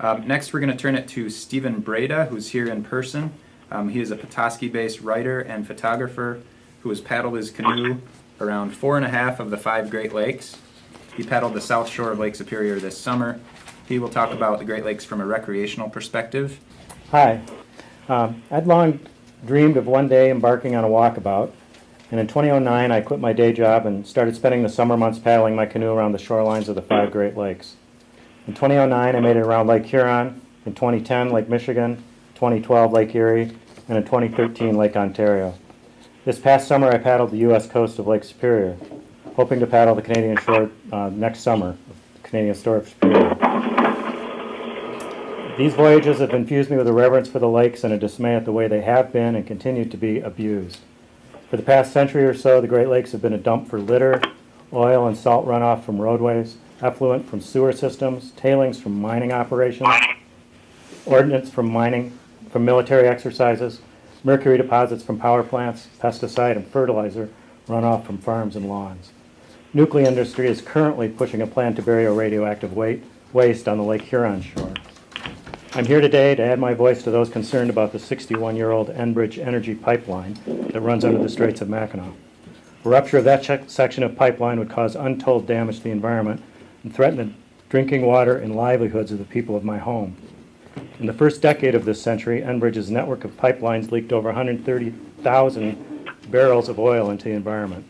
Next, we're going to turn it to Stephen Brede, who's here in person. He is a Petoskey-based writer and photographer who has paddled his canoe around 4.5 of the 5 Great Lakes. He paddled the south shore of Lake Superior this summer. He will talk about the Great Lakes from a recreational perspective. Hi. I'd long dreamed of one day embarking on a walkabout, and in 2009 I quit my day job and started spending the summer months paddling my canoe around the shorelines of the 5 Great Lakes. In 2009 I made it around Lake Huron, in 2010 Lake Michigan, 2012 Lake Erie, and in 2013 Lake Ontario. This past summer I paddled the U.S. coast of Lake Superior, hoping to paddle the Canadian shore next summer, the Canadian shore of Superior. These voyages have infused me with a reverence for the lakes and a dismay at the way they have been and continue to be abused. For the past century or so, the Great Lakes have been a dump for litter, oil and salt runoff from roadways, effluent from sewer systems, tailings from mining operations, ordnance from military exercises, mercury deposits from power plants, pesticide and fertilizer runoff from farms and lawns. Nuclear industry is currently pushing a plan to bury a radioactive waste on the Lake Huron shore. I'm here today to add my voice to those concerned about the 61-year-old Enbridge energy pipeline that runs under the Straits of Mackinac. A rupture of that section of pipeline would cause untold damage to the environment and threaten the drinking water and livelihoods of the people of my home. In the first decade of this century, Enbridge's network of pipelines leaked over 130,000 barrels of oil into the environment.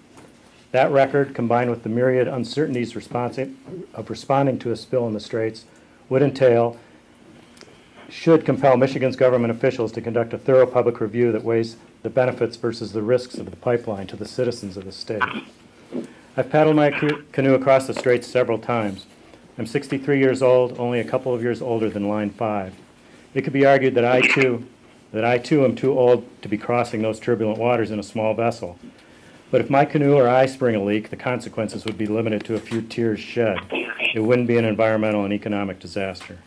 That record, combined with the myriad uncertainties of responding to a spill in the Straits, should compel Michigan's government officials to conduct a thorough public review that weighs the benefits versus the risks of the pipeline to the citizens of the state. I've paddled my canoe across the Straits several times. I'm 63 years old, only a couple of years older than Line 5. It could be argued that I too am too old to be crossing those turbulent waters in a small vessel. But if my canoe or I spring a leak, the consequences would be limited to a few tears shed. It wouldn't be an environmental and economic disaster.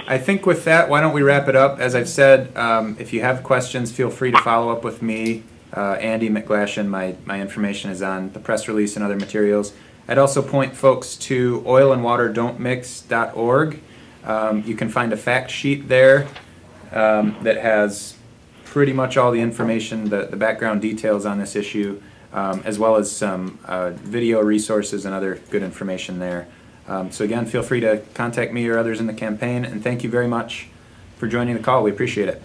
I think with that, why don't we wrap it up? As I've said, if you have questions, feel free to follow up with me. Andy McGlashan, my information is on the press release and other materials. I'd also point folks to oilandwaterdon'tmix.org. You can find a fact sheet there that has pretty much all the information, the background details on this issue, as well as some video resources and other good information there. So again, feel free to contact me or others in the campaign, and thank you very much for joining the call. We appreciate it.